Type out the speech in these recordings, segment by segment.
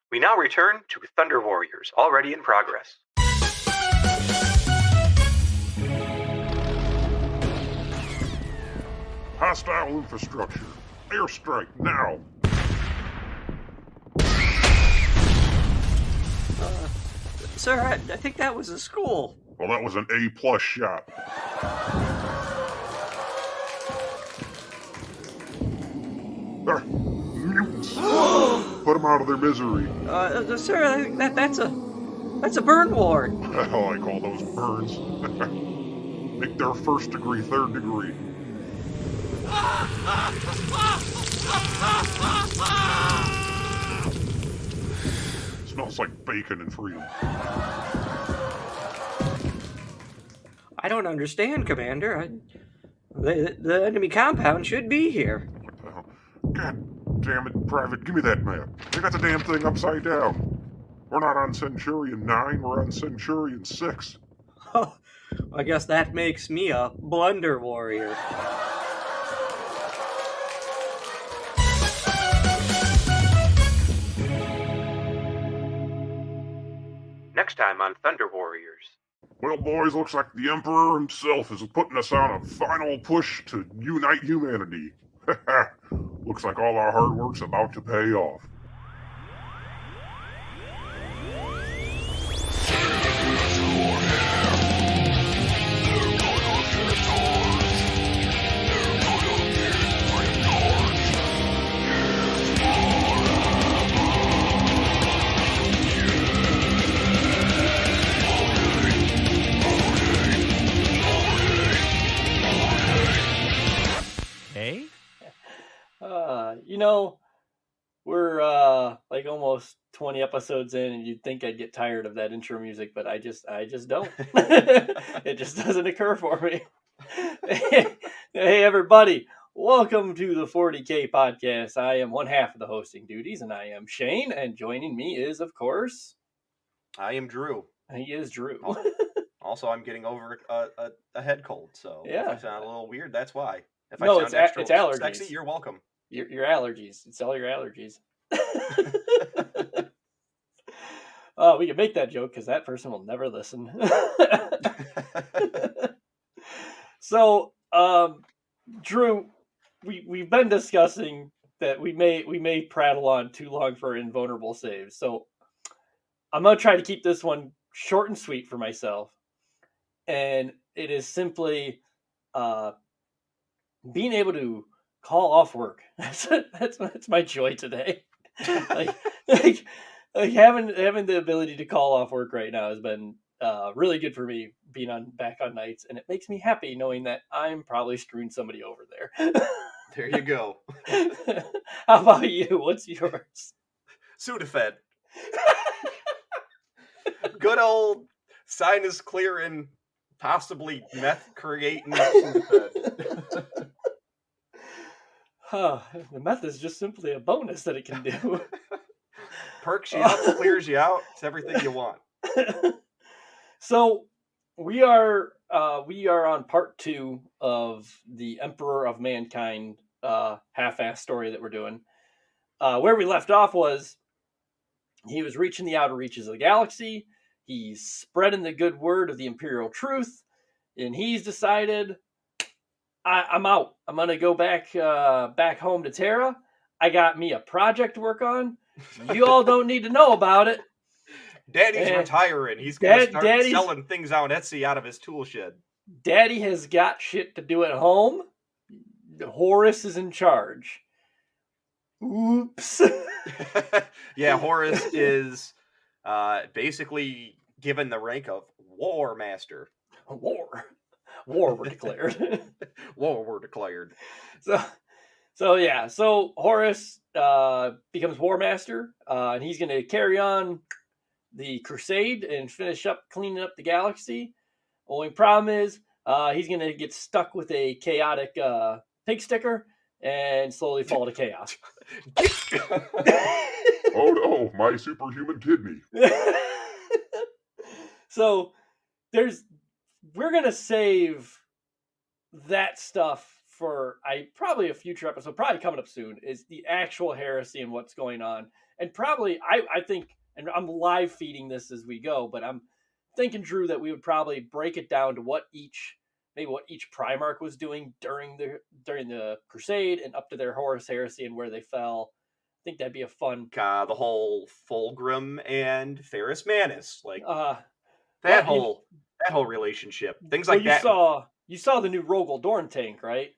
We now return to Thunder Warriors, already in progress. Hostile infrastructure. Airstrike now. Sir, I think that was a school. Well, that was an A+ shot. There. Mutants. Put them out of their misery. Sir, I think that's a burn ward. Hell, I call those burns. Make their first degree, third degree. Smells like bacon and freedom. I don't understand, Commander. The enemy compound should be here. What the hell? God damn it, Private, give me that map. They got the damn thing upside down. We're not on Centurion 9, we're on Centurion 6. Oh, I guess that makes me a blunder warrior. Next time on Thunder Warriors. Well, boys, looks like the Emperor himself is putting us on a final push to unite humanity. Looks like all our hard work's about to pay off. We're like almost 20 episodes in, and you'd think I'd get tired of that intro music, but I just don't. It just doesn't occur for me. Hey, everybody. Welcome to the 40K podcast. I am one half of the hosting duties, and I am Shane, and joining me is, of course... I am Drew. He is Drew. Also, I'm getting over a head cold, so yeah. if I sound a little weird, that's why. If No, I sound extra it's allergies. sexy, you're welcome. Your allergies. It's all your allergies. We can make that joke because that person will never listen. So, Drew, we've been discussing that we may prattle on too long for invulnerable saves. So I'm gonna try to keep this one short and sweet for myself, and it is simply being able to call off work. That's my joy today. like having the ability to call off work right now has been really good for me, being back on nights, and it makes me happy knowing that I'm probably screwing somebody over there. There you go. How about you? What's yours? Sudafed. Good old sinus clearing, possibly meth creating Sudafed. The meth is just simply a bonus that it can do. Perks you up, clears you out. It's everything you want. So we are on part 2 of the Emperor of Mankind half-ass story that we're doing. Where we left off was he was reaching the outer reaches of the galaxy. He's spreading the good word of the Imperial truth, and he's decided, I'm out. I'm gonna go back home to Terra. I got me a project to work on. You all don't need to know about it. Daddy's retiring. He's gonna start selling things on Etsy out of his tool shed. Daddy has got shit to do at home. Horus is in charge. Oops. Yeah, Horus is basically given the rank of War Master. War were declared. War were declared. So Horus becomes War Master, and he's going to carry on the crusade and finish up cleaning up the galaxy. Only problem is he's going to get stuck with a chaotic pig sticker and slowly fall to chaos. Oh no, my superhuman kidney. So we're going to save that stuff for probably a future episode, probably coming up soon, is the actual heresy and what's going on. And probably, I think, and I'm live feeding this as we go, but I'm thinking, Drew, that we would probably break it down to what each Primarch was doing during the Crusade and up to their Horus Heresy and where they fell. I think that'd be a fun. The whole Fulgrim and Ferrus Manus, like that whole relationship, things like that. You saw the new Rogel Dorn tank, right?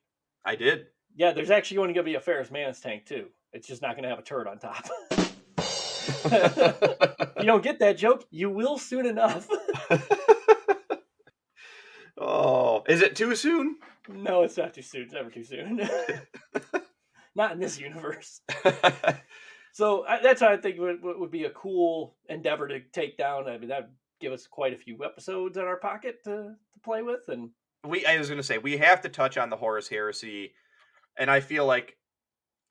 I did. Yeah, there's actually going to be a Ferrus Manus tank too. It's just not going to have a turret on top. You don't get that joke? You will soon enough. Oh, is it too soon? No, it's not too soon. It's never too soon. Not in this universe. So that's how I think would be a cool endeavor to take down. I mean, that would give us quite a few episodes in our pocket to play with. And I was going to say, we have to touch on the Horus Heresy. And I feel like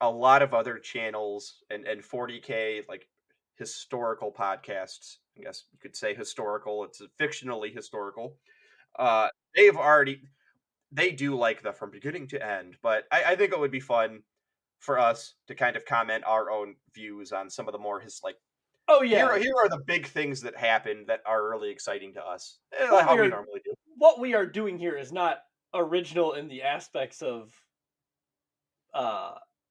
a lot of other channels and 40K, like historical podcasts, I guess you could say historical, it's fictionally historical. They do like the from beginning to end, but I think it would be fun for us to kind of comment our own views on some of the more oh yeah, here are the big things that happen that are really exciting to us. How we normally do. What we are doing here is not original in the aspects of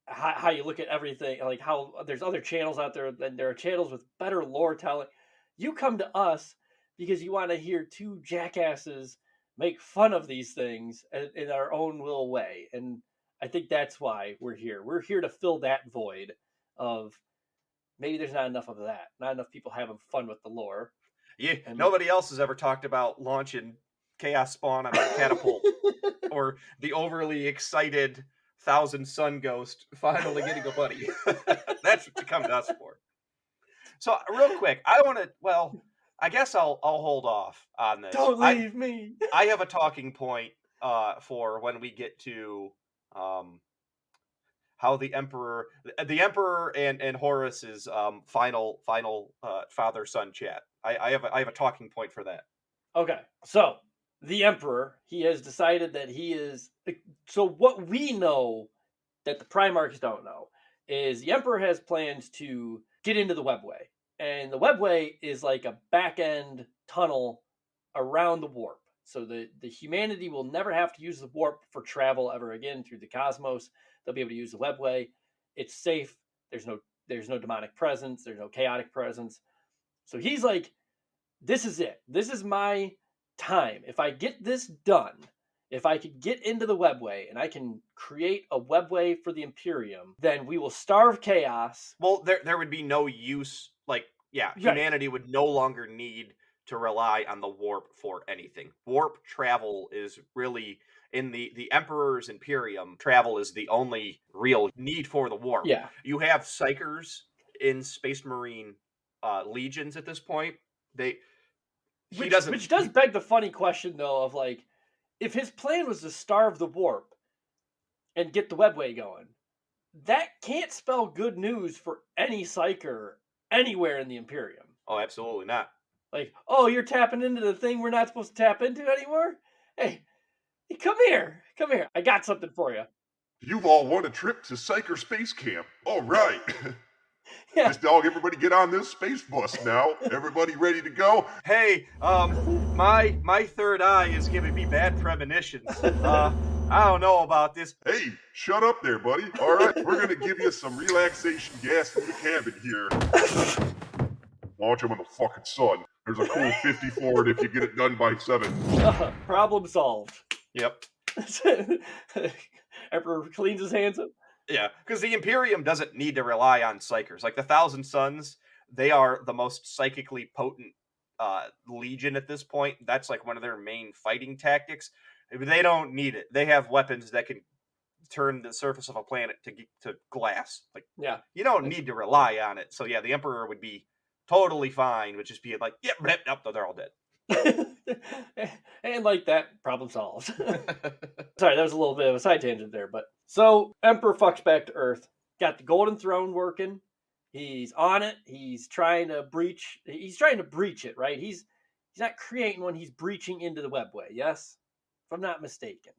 how you look at everything, like how there's other channels out there, and there are channels with better lore telling. You come to us because you want to hear two jackasses make fun of these things in our own little way. And I think that's why we're here. We're here to fill that void of maybe there's not enough of that. Not enough people having fun with the lore. Yeah, nobody else has ever talked about launching Chaos Spawn on a catapult or the overly excited Thousand Sun Ghost finally getting a buddy. That's what you come to us for. So real quick, I guess I'll hold off on this. Don't leave me. I have a talking point for when we get to how the Emperor and Horus's final father-son chat. I have a talking point for that. Okay, so the Emperor, he has decided that he is. So what we know that the Primarchs don't know is the Emperor has plans to get into the Webway. And the Webway is like a back-end tunnel around the warp. So the humanity will never have to use the warp for travel ever again through the cosmos. They'll be able to use the Webway. It's safe. There's no demonic presence. There's no chaotic presence. So he's like, this is it. This is my time. If I get this done, if I could get into the Webway and I can create a Webway for the Imperium, then we will starve chaos. Well, there would be no use. Humanity would no longer need to rely on the warp for anything. Warp travel is really, in the Emperor's Imperium, travel is the only real need for the warp. Yeah. You have Psychers in Space Marine legions at this point. Which does beg the funny question, though, of like, if his plan was to starve the warp and get the Webway going, that can't spell good news for any Psyker anywhere in the Imperium. Oh, absolutely not. Like, oh, you're tapping into the thing we're not supposed to tap into anymore? Hey, come here. I got something for you. You've all won a trip to Psyker Space Camp. All right. Yeah. Just everybody get on this space bus now. Everybody ready to go? Hey, my third eye is giving me bad premonitions. I don't know about this. Hey, shut up there, buddy. All right, we're going to give you some relaxation gas from the cabin here. Launch them in the fucking sun. There's a cool 50 for it if you get it done by 7. Problem solved. Yep. Emperor cleans his hands up. Yeah, because the Imperium doesn't need to rely on Psychers. Like the Thousand Suns, they are the most psychically potent legion at this point. That's like one of their main fighting tactics. They don't need it. They have weapons that can turn the surface of a planet to glass. Like, yeah, you don't need to rely on it. So yeah, the Emperor would be totally fine with just being like, yeah, nope, they're all dead. And like that, problem solved. Sorry, that was a little bit of a side tangent there, but so Emperor fucks back to Earth. Got the Golden Throne working. He's on it. He's trying to breach it, right? He's not creating one. He's breaching into the Webway. Yes, if I'm not mistaken.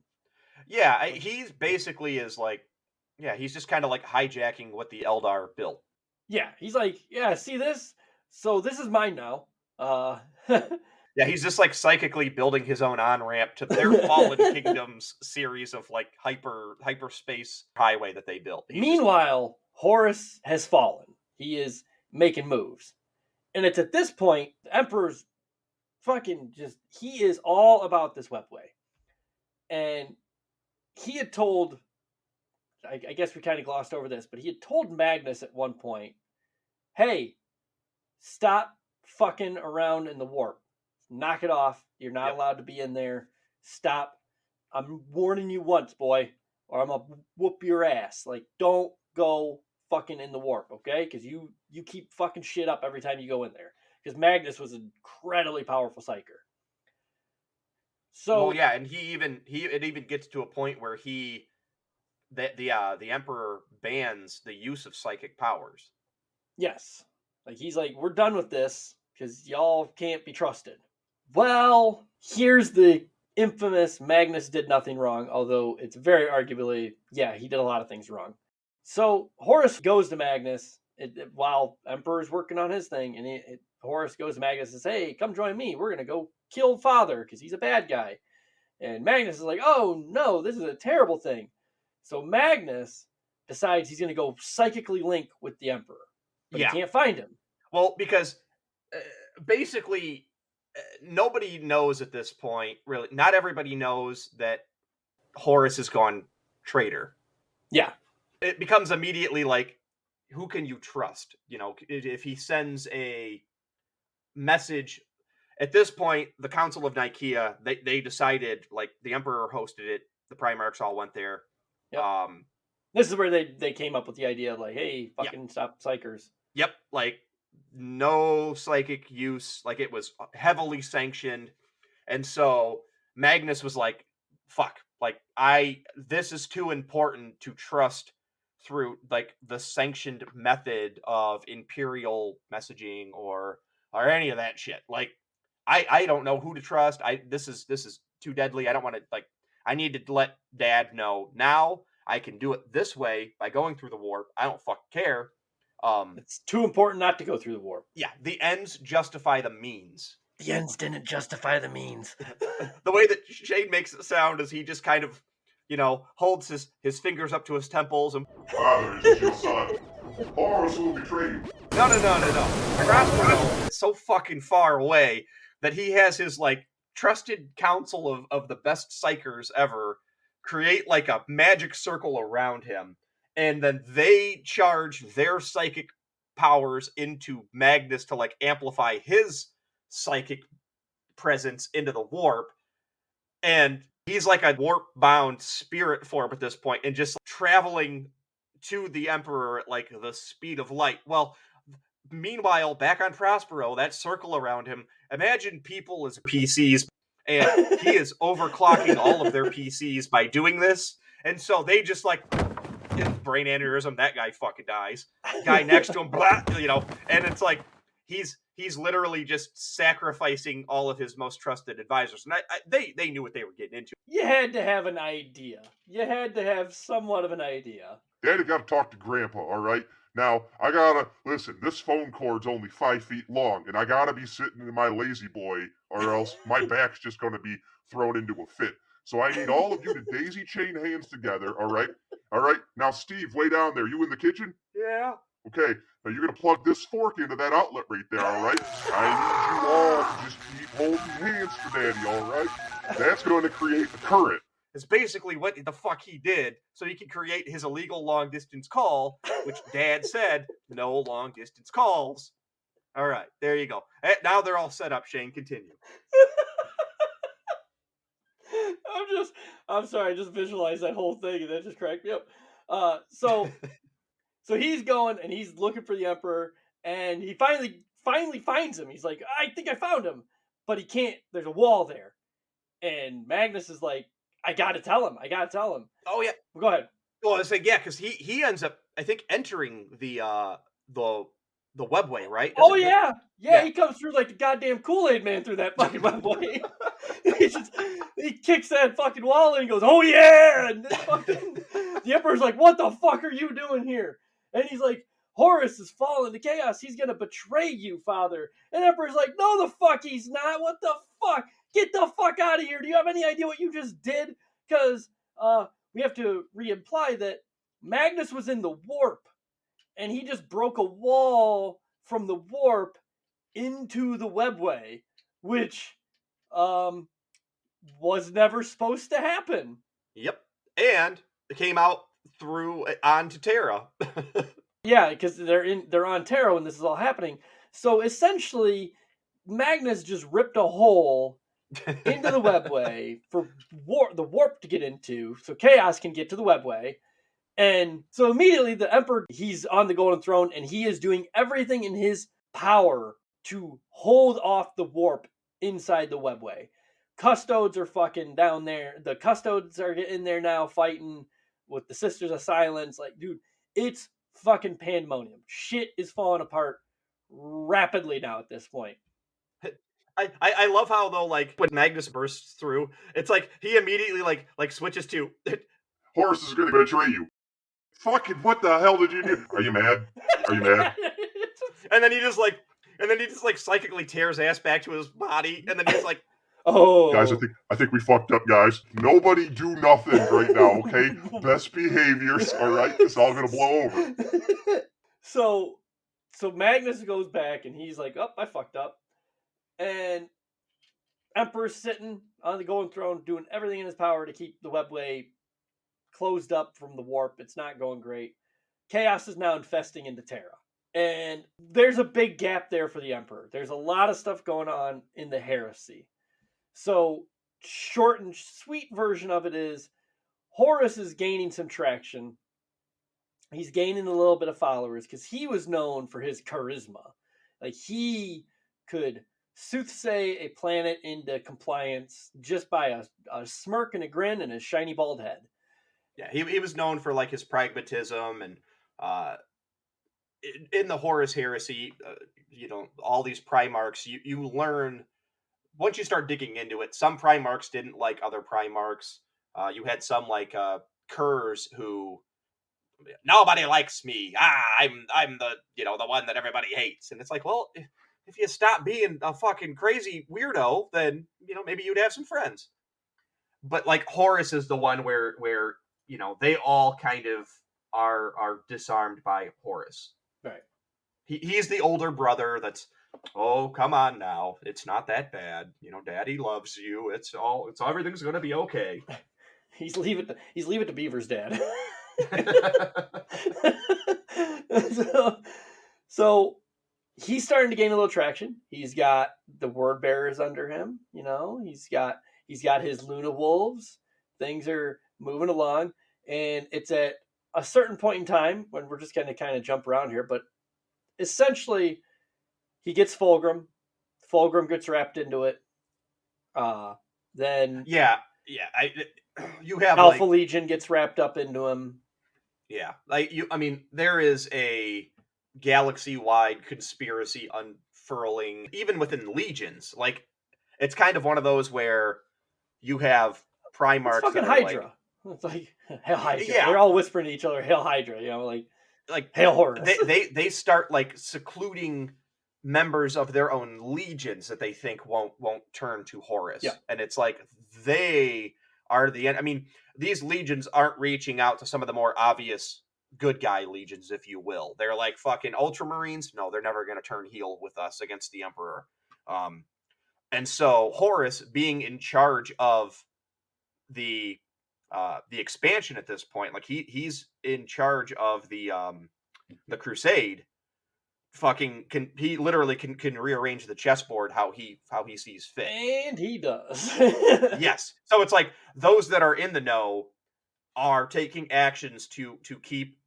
Yeah, he's basically he's just kind of like hijacking what the Eldar built. Yeah, he's like, yeah, see this? So this is mine now. Yeah, he's just like psychically building his own on ramp to their Fallen Kingdoms series of like hyperspace highway that they built. Meanwhile, Horus has fallen. He is making moves. And it's at this point, the Emperor's fucking just, he is all about this webway. And he had told, I guess we kind of glossed over this, but he had told Magnus at one point, hey, stop fucking around in the warp. Knock it off. You're not allowed to be in there. Stop. I'm warning you once, boy, or I'm gonna whoop your ass. Like, don't go fucking in the warp, okay? Because you keep fucking shit up every time you go in there. Because Magnus was an incredibly powerful psyker. So well, yeah, and it even gets to a point where the Emperor bans the use of psychic powers. yes, like he's like, we're done with this because y'all can't be trusted. Well, here's the infamous Magnus did nothing wrong, although it's very arguably, yeah, he did a lot of things wrong. So Horus goes to Magnus while Emperor's working on his thing, and Horus goes to Magnus and says, hey, come join me. We're going to go kill Father because he's a bad guy. And Magnus is like, oh, no, this is a terrible thing. So Magnus decides he's going to go psychically link with the Emperor, but he can't find him. Well, because basically nobody knows at this point, really. Not everybody knows that Horus has gone traitor. Yeah. It becomes immediately like, who can you trust? You know, if he sends a message. At this point, the Council of Nicaea, they decided, like, the Emperor hosted it. The Primarchs all went there. Yep. This is where they came up with the idea of like, hey, fucking stop psychers. Yep, like, no psychic use. Like, it was heavily sanctioned. And so Magnus was like, fuck. Like, this is too important to trust through, like, the sanctioned method of Imperial messaging or any of that shit. Like, I don't know who to trust. This is too deadly. I don't want to, like, I need to let Dad know now. I can do it this way by going through the warp. I don't fucking care. It's too important not to go through the warp. Yeah, the ends justify the means. The ends didn't justify the means. The way that Shane makes it sound is he just kind of, holds his fingers up to his temples and... Father, is your son? Horus will betray you. No. Prospero is so fucking far away that he has his, like, trusted council of the best psychers ever create, like, a magic circle around him, and then they charge their psychic powers into Magnus to, like, amplify his psychic presence into the warp, and he's like a warp-bound spirit form at this point, and just traveling to the Emperor at, like, the speed of light. Well, meanwhile, back on Prospero, that circle around him, imagine people as PCs, and he is overclocking all of their PCs by doing this, and so they just, like, brain aneurysm, that guy fucking dies. Guy next to him, blah, and it's like, he's literally just sacrificing all of his most trusted advisors, and they knew what they were getting into. You had to have an idea. You had to have somewhat of an idea. Daddy got to talk to Grandpa, all right? Now, I gotta, listen, this phone cord's only 5 feet long, and I gotta be sitting in my lazy boy, or else my back's just gonna be thrown into a fit. So I need all of you to daisy chain hands together, all right? All right? Now, Steve, way down there, you in the kitchen? Yeah. Okay, now you're gonna plug this fork into that outlet right there, all right? I need you all to just keep holding hands for Daddy, all right? That's gonna create a current. Is basically what the fuck he did, so he could create his illegal long-distance call, which Dad said, no long-distance calls. All right, there you go. Now they're all set up, Shane, continue. I'm sorry, I just visualized that whole thing, and that just cracked me up. So he's going, and he's looking for the Emperor, and he finally finds him. He's like, I think I found him, but he can't. There's a wall there. And Magnus is like, I gotta tell him. Oh yeah, well, go ahead. Well, I was like, yeah, because he ends up, I think, entering the webway, right? Yeah. He comes through like the goddamn Kool-Aid Man through that fucking webway. he kicks that fucking wall and he goes, oh yeah! And the Emperor's like, what the fuck are you doing here? And he's like, Horus is fallen to chaos. He's going to betray you, Father. And Emperor's like, no, the fuck he's not. What the fuck? Get the fuck out of here. Do you have any idea what you just did? Because we have to re-imply that Magnus was in the warp. And he just broke a wall from the warp into the webway, which was never supposed to happen. Yep. And it came out through onto Terra. Yeah, because they're on Terra when this is all happening. So essentially, Magnus just ripped a hole into the webway for the warp to get into, so Chaos can get to the webway. And so immediately the Emperor, he's on the Golden Throne, and he is doing everything in his power to hold off the warp inside the webway. Custodes are fucking down there. The Custodes are in there now fighting with the Sisters of Silence. Like, dude, it's fucking pandemonium. Shit is falling apart rapidly now at this point. I love how, though, like, when Magnus bursts through, it's like he immediately like switches to Horus is going to betray you. Fucking what the hell did you do? Are you mad? Are you mad? and then he just psychically tears ass back to his body, and then he's like, oh, guys, I think we fucked up, guys. Nobody do nothing right now, okay? Best behaviors, all right? It's all gonna blow over. So Magnus goes back, and he's like, "Oh, I fucked up," and Emperor's sitting on the Golden Throne, doing everything in his power to keep the webway closed up from the warp. It's not going great. Chaos is now infesting into Terra. And there's a big gap there for the Emperor. There's a lot of stuff going on in the heresy. So, short and sweet version of it is, Horus is gaining some traction. He's gaining a little bit of followers because he was known for his charisma. Like, he could soothsay a planet into compliance just by a smirk and a grin and a shiny bald head. Yeah, he was known for like his pragmatism, and in the Horus heresy, all these Primarchs, you learn once you start digging into it. Some Primarchs didn't like other Primarchs. You had some like Curs who, nobody likes me. I'm the the one that everybody hates, and it's like, well, if you stop being a fucking crazy weirdo, then maybe you'd have some friends. But like Horus is the one where they all kind of are disarmed by Horus. Right. He's the older brother that's, oh, come on now. It's not that bad. Daddy loves you. It's everything's going to be okay. He's leave it to Beaver's dad. so he's starting to gain a little traction. He's got the word bearers under him, he's got his Luna Wolves. Things are moving along, and it's at a certain point in time when we're just going to kind of jump around here, but essentially he gets Fulgrim. Fulgrim gets wrapped into it. Then you have Alpha Legion gets wrapped up into him. Yeah, there is a galaxy-wide conspiracy unfurling, even within legions. Like, it's kind of one of those where you have Primarchs. It's fucking Hydra. It's like Hail Hydra. Yeah. They're all whispering to each other, Hail Hydra. Like Hail Horus. They start like secluding members of their own legions that they think won't turn to Horus. Yeah. And it's like they are the end. I mean, these legions aren't reaching out to some of the more obvious good guy legions, if you will. They're like fucking Ultramarines. No, they're never going to turn heel with us against the Emperor. And so Horus, being in charge of the expansion at this point, like he's in charge of the Crusade. He literally can rearrange the chessboard how he sees fit, and he does. Yes. So it's like those that are in the know are taking actions to keep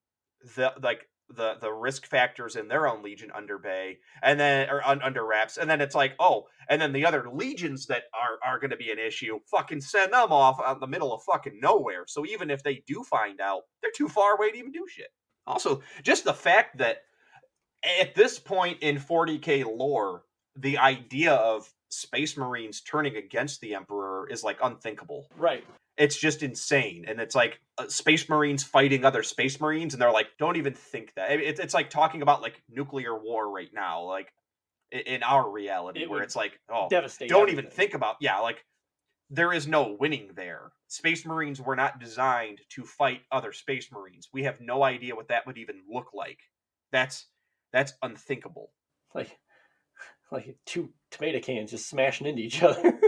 the risk factors in their own legion under bay, and then under wraps, and then it's like, oh, and then the other legions that are going to be an issue, fucking send them off out in the middle of fucking nowhere. So even if they do find out, they're too far away to even do shit. Also, just the fact that at this point in 40K lore, the idea of Space Marines turning against the Emperor is like unthinkable. Right. It's just insane, and it's like space marines fighting other space marines, and they're like, don't even think that. It's like talking about like nuclear war right now, like in our reality, It where would it's like, oh, devastate don't everything. even think about, yeah, like there is no winning there. Space marines were not designed to fight other space marines. We have no idea what that would even look like. That's unthinkable. Like two tomato cans just smashing into each other.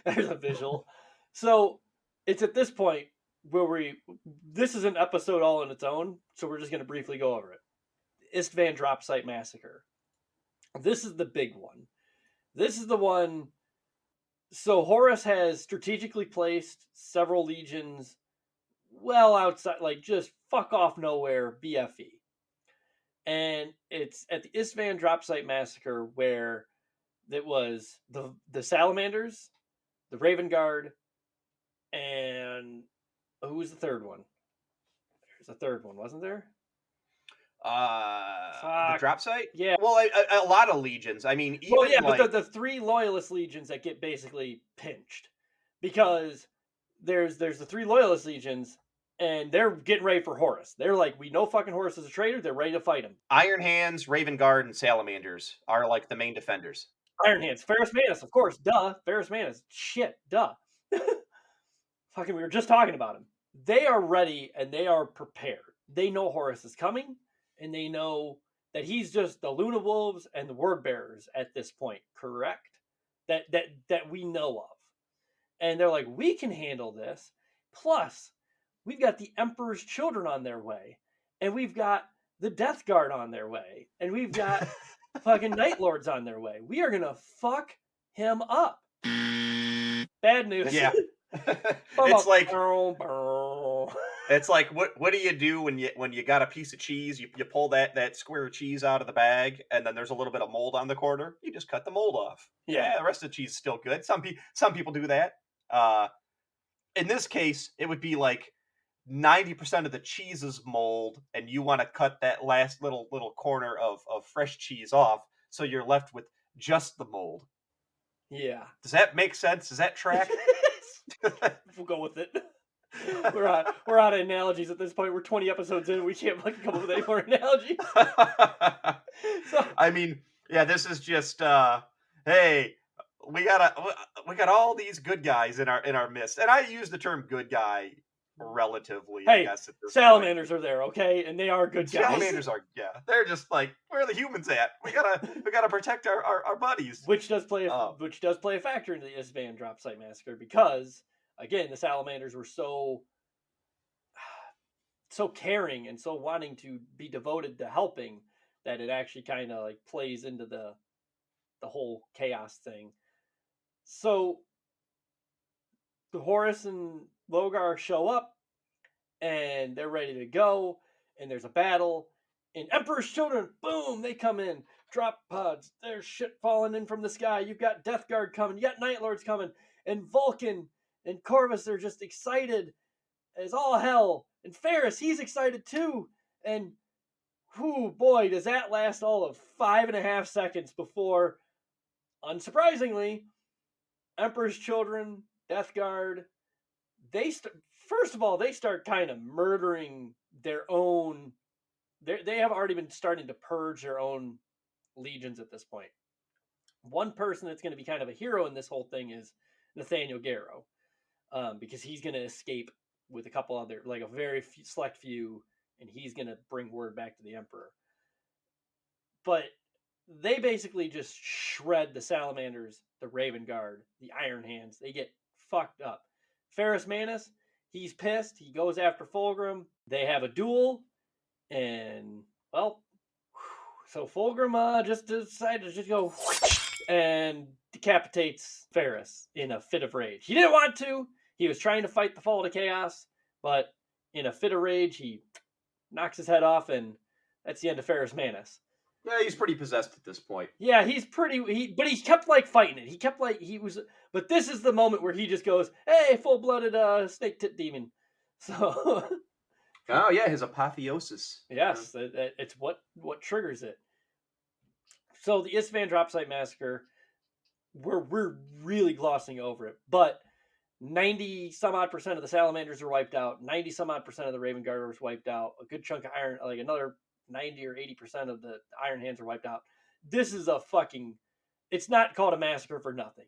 There's a visual. So it's at this point where this is an episode all on its own, so we're just going to briefly go over it. Istvan drop site massacre. This is the big one. This is the one. So Horus has strategically placed several legions well outside, like just fuck off nowhere, BFE. And it's at the Istvan drop site massacre where it was the Salamanders, the Raven Guard, and who was the third one? There's a third one, wasn't there? The drop site? Yeah. Well, a lot of legions. I mean, even but the three loyalist legions that get basically pinched because there's the three loyalist legions and they're getting ready for Horus. They're like, we know fucking Horus is a traitor. They're ready to fight him. Iron Hands, Raven Guard, and Salamanders are like the main defenders. Iron Hands, Ferrus Manus, of course, duh. Ferrus Manus, shit, duh. Fucking, we were just talking about him. They are ready and they are prepared. They know Horus is coming, and they know that he's just the Luna Wolves and the Word Bearers at this point, correct? That we know of. And they're like, we can handle this. Plus, we've got the Emperor's children on their way, and we've got the Death Guard on their way, and we've got fucking Night Lords on their way. We are gonna fuck him up. Bad news. Yeah. It's like what do you do when you got a piece of cheese? You pull that square of cheese out of the bag, and then there's a little bit of mold on the corner. You just cut the mold off. Yeah, the rest of the cheese is still good. Some people do that. In this case, it would be like 90% of the cheese is mold, and you want to cut that last little corner of fresh cheese off, so you're left with just the mold. Yeah. Does that make sense? Does that track? We'll go with it. We're out of analogies at this point. We're 20 episodes in. We can't fucking come up with any more analogies. So, I mean, yeah, this is just hey, we got all these good guys in our midst, and I use the term good guy relatively. Hey, I guess at this salamanders point. Are there, okay, and they are good guys. Salamanders are, yeah, they're just like, where are the humans at? We gotta protect our buddies. Which does play a factor into the Istvan drop site massacre because again the salamanders were so caring and so wanting to be devoted to helping that it actually kind of like plays into the whole chaos thing. So the Horus and Logar show up and they're ready to go, and there's a battle, and Emperor's children, boom, they come in, drop pods, there's shit falling in from the sky, you've got Death Guard coming, you got Night Lords coming, and Vulcan and Corvus are just excited as all hell, and Ferrus, he's excited too, and whoo, boy, does that last all of 5.5 seconds before, unsurprisingly, Emperor's children, Death Guard, first of all, they start kind of murdering their own. They have already been starting to purge their own legions at this point. One person that's going to be kind of a hero in this whole thing is Nathaniel Garrow, because he's going to escape with a couple other, like a very select few, and he's going to bring word back to the Emperor. But they basically just shred the Salamanders, the Raven Guard, the Iron Hands. They get fucked up. Ferrus Manus, he's pissed. He goes after Fulgrim. They have a duel, and well, so Fulgrim just decided to just go and decapitates Ferrus in a fit of rage. He didn't want to. He was trying to fight the fall to chaos, but in a fit of rage, he knocks his head off, and that's the end of Ferrus Manus. Yeah, he's pretty possessed at this point. Yeah, but he kept like fighting it. He kept like but this is the moment where he just goes, "Hey, full-blooded snake tit demon." So. Oh yeah, his apotheosis. Yes, it's what triggers it. So the Isfahan drop site massacre, we're really glossing over it, but 90 some odd % of the salamanders are wiped out. 90 some odd % of the Raven Guard was wiped out. A good chunk of iron, like another 90 or 80% of the Iron Hands are wiped out. This is a fucking. It's not called a massacre for nothing.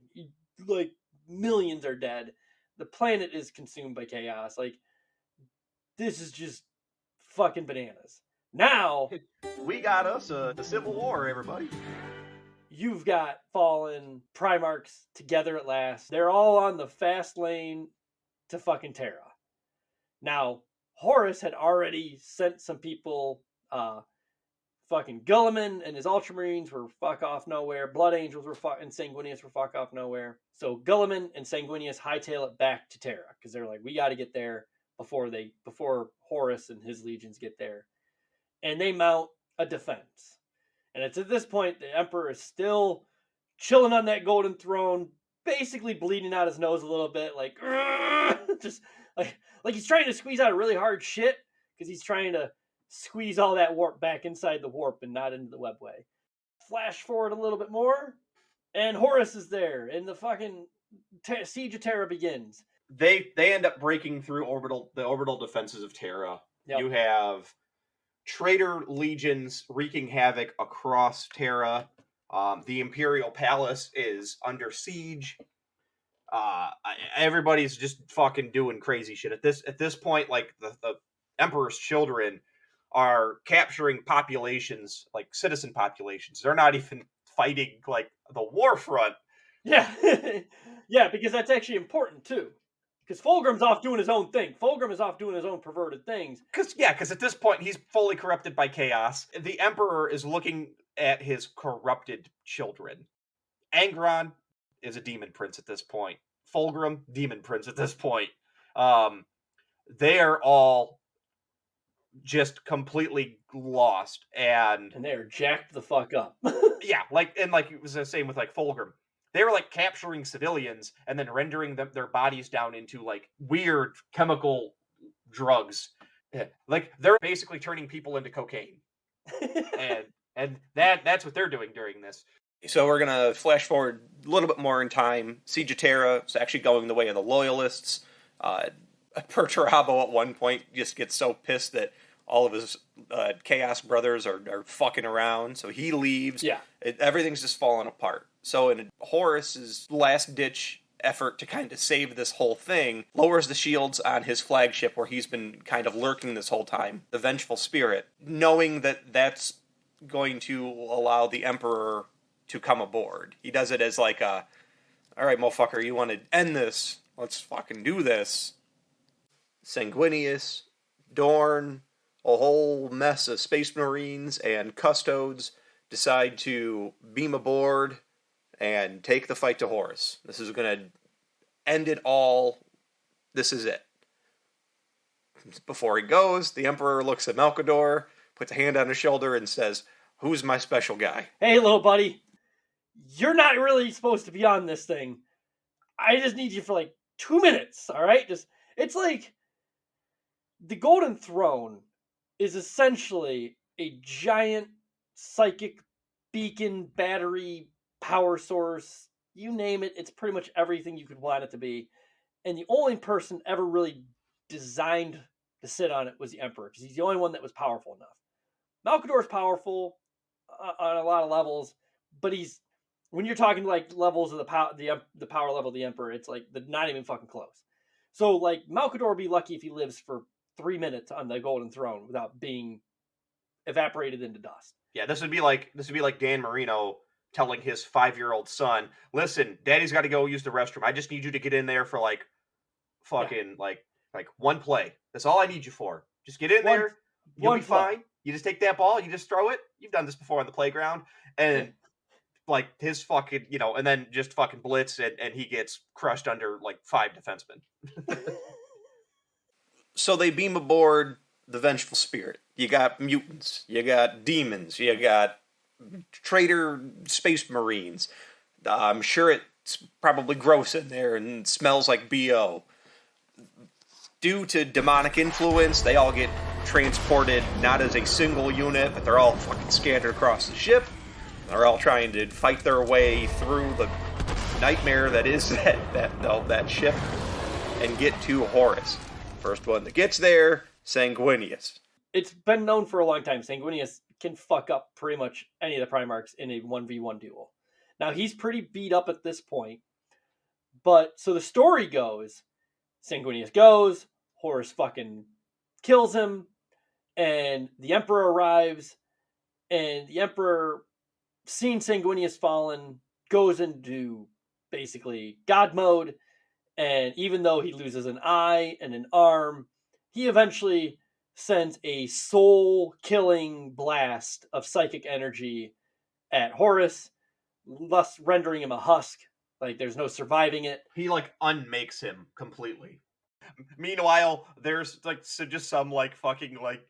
Like millions are dead. The planet is consumed by chaos. Like this is just fucking bananas. Now We got us the Civil War, everybody. you've got fallen Primarchs together at last. They're all on the fast lane to fucking Terra. Now, Horus had already sent some people, fucking Gulliman and his Ultramarines were fuck off nowhere. Blood Angels were and Sanguinius were fuck off nowhere. So Gulliman and Sanguinius hightail it back to Terra because they're like, we got to get there before Horus and his legions get there. And they mount a defense. And it's at this point the Emperor is still chilling on that golden throne, basically bleeding out his nose a little bit, like just like he's trying to squeeze out a really hard shit because he's trying to squeeze all that warp back inside the warp and not into the webway. Flash forward a little bit more, and Horus is there, and the fucking siege of Terra begins. They end up breaking through the orbital defenses of Terra. Yep. You have traitor legions wreaking havoc across Terra. The Imperial Palace is under siege. Everybody's just fucking doing crazy shit at this point. Like the Emperor's children are capturing populations, like citizen populations. They're not even fighting like the war front. Yeah, yeah, because that's actually important too. Because Fulgrim's off doing his own thing. Fulgrim is off doing his own perverted things. Because at this point he's fully corrupted by chaos. The Emperor is looking at his corrupted children. Angron is a demon prince at this point. Fulgrim, demon prince at this point. They are all just completely lost, and they are jacked the fuck up. Yeah, like it was the same with like Fulgrim. They were like capturing civilians and then rendering their bodies down into like weird chemical drugs. Like they're basically turning people into cocaine. and that's what they're doing during this. So we're going to flash forward a little bit more in time. Siege of Terra is actually going the way of the Loyalists. Perturabo at one point just gets so pissed that all of his Chaos brothers are fucking around, so he leaves. Yeah. Everything's just falling apart. So in Horus's last-ditch effort to kind of save this whole thing, lowers the shields on his flagship where he's been kind of lurking this whole time, the Vengeful Spirit, knowing that that's going to allow the Emperor to come aboard. He does it as like a, all right, motherfucker, you want to end this? Let's fucking do this. Sanguinius, Dorn, a whole mess of Space Marines and Custodes decide to beam aboard and take the fight to Horus. This is going to end it all. This is it. Before he goes, the Emperor looks at Malkador, puts a hand on his shoulder, and says, "Who's my special guy?" Hey, little buddy, you're not really supposed to be on this thing. I just need you for like 2 minutes, all right? It's like the Golden Throne is essentially a giant psychic beacon, battery, power source, you name it. It's pretty much everything you could want it to be. And the only person ever really designed to sit on it was the Emperor, because he's the only one that was powerful enough. Malkador's powerful on a lot of levels, but when you're talking like levels of the power level of the Emperor, it's like not even fucking close. So like Malkador would be lucky if he lives for 3 minutes on the Golden Throne without being evaporated into dust. Yeah, this would be like Dan Marino telling his 5-year-old son, "Listen, Daddy's got to go use the restroom. I just need you to get in there for like fucking like one play. That's all I need you for. Just get in there. You'll be fine. You just take that ball, you just throw it. You've done this before on the playground." And like his fucking, and then just fucking blitz and he gets crushed under like 5 defensemen. So they beam aboard the Vengeful Spirit. You got mutants, you got demons, you got traitor Space Marines. I'm sure it's probably gross in there and smells like BO. Due to demonic influence, they all get transported not as a single unit, but they're all fucking scattered across the ship. They're all trying to fight their way through the nightmare that is that ship and get to Horus. First one that gets there, Sanguinius. It's been known for a long time. Sanguinius can fuck up pretty much any of the Primarchs in a 1v1 duel. Now, he's pretty beat up at this point. But, so the story goes, Sanguinius goes, Horus fucking kills him, and the Emperor arrives, and the Emperor, seeing Sanguinius fallen, goes into basically God mode, and even though he loses an eye and an arm, he eventually sends a soul-killing blast of psychic energy at Horus, thus rendering him a husk. Like, there's no surviving it. He like unmakes him completely. Meanwhile, there's like just some like fucking like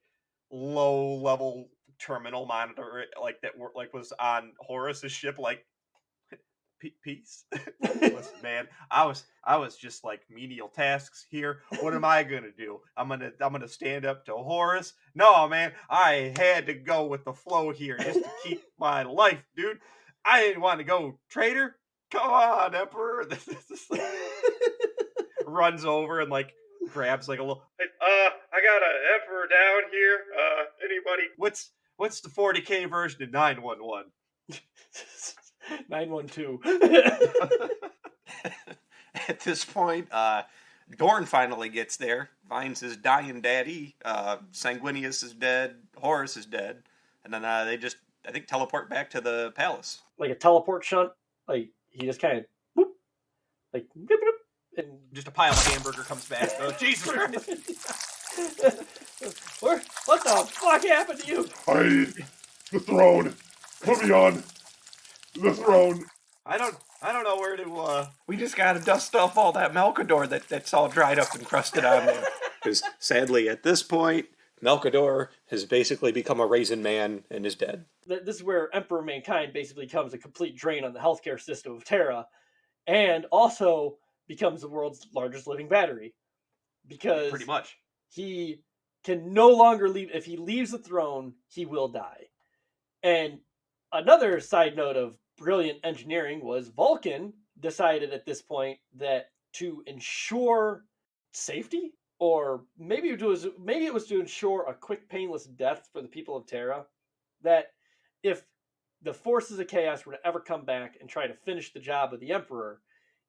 low level terminal monitor like that was on Horus's ship. Like, peace. Listen, man, I was just like menial tasks here. What am I gonna do? I'm gonna stand up to Horus? No, man, I had to go with the flow here just to keep my life, dude. I didn't want to go traitor. Come on, Emperor. Runs over and like grabs like a little. I got an Emperor down here. Anybody? What's the 40K version of 911? 912. At this point, Dorn finally gets there, finds his dying daddy. Sanguinius is dead. Horus is dead. And then they just, I think, teleport back to the palace. Like a teleport shunt. Like, he just kind of, whoop, like, boop, boop, and just a pile of hamburger comes back. Oh, Jesus Christ. What the fuck happened to you? The throne. Put me on the throne. I don't know where to. We just gotta dust off all that Melkador that's all dried up and crusted on there. Because sadly, at this point, Melkador has basically become a raisin man and is dead. This is where Emperor Mankind basically becomes a complete drain on the healthcare system of Terra, and also becomes the world's largest living battery. Because pretty much he can no longer leave. If he leaves the throne, he will die. And another side note of brilliant engineering was Vulcan decided at this point that to ensure safety, or maybe it was to ensure a quick, painless death for the people of Terra, that if the forces of chaos were to ever come back and try to finish the job of the Emperor,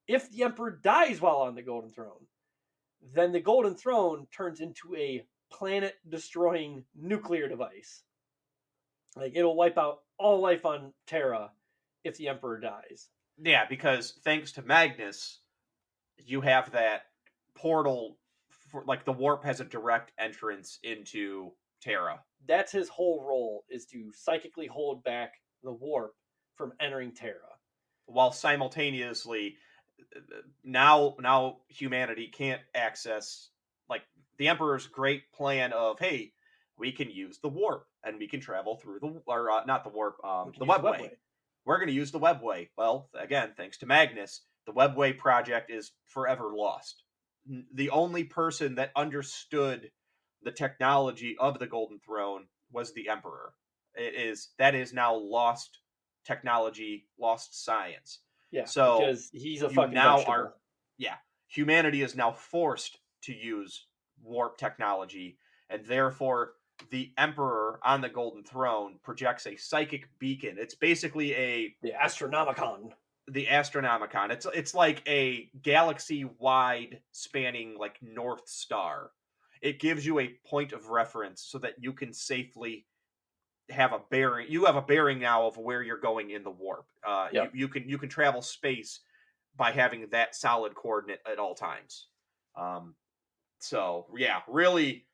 if the Emperor dies while on the Golden Throne, then the Golden Throne turns into a planet-destroying nuclear device. Like, it'll wipe out all life on Terra if the Emperor dies. Yeah, because thanks to Magnus, you have that portal. Like, the warp has a direct entrance into Terra. That's his whole role, is to psychically hold back the warp from entering Terra. While simultaneously, now humanity can't access, like, the Emperor's great plan of, hey, we can use the warp and we can travel through not the warp, the webway. We're going to use the webway. Well, again, thanks to Magnus, the webway project is forever lost. The only person that understood the technology of the Golden Throne was the Emperor. That is now lost technology, lost science. Yeah, so because he's a fucking vegetable. Humanity is now forced to use warp technology, and therefore the Emperor on the Golden Throne projects a psychic beacon. It's basically the Astronomicon. The Astronomicon. It's like a galaxy-wide spanning like North Star. It gives you a point of reference so that you can safely have a bearing. You have a bearing now of where you're going in the warp. You can travel space by having that solid coordinate at all times. So yeah, really,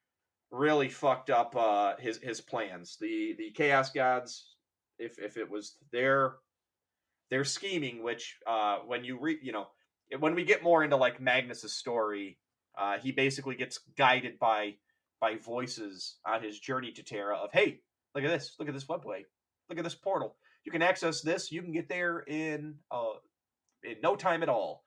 really fucked up his plans. The Chaos Gods, if it was their scheming, which when you read, when we get more into like Magnus's story, he basically gets guided by voices on his journey to Terra of, hey, look at this webway, look at this portal. You can access this. You can get there in no time at all.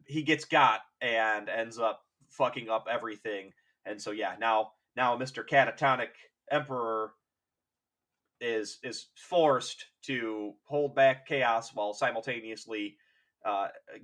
He gets got and ends up fucking up everything. And so yeah, now Mr. Catatonic Emperor is forced to hold back chaos while simultaneously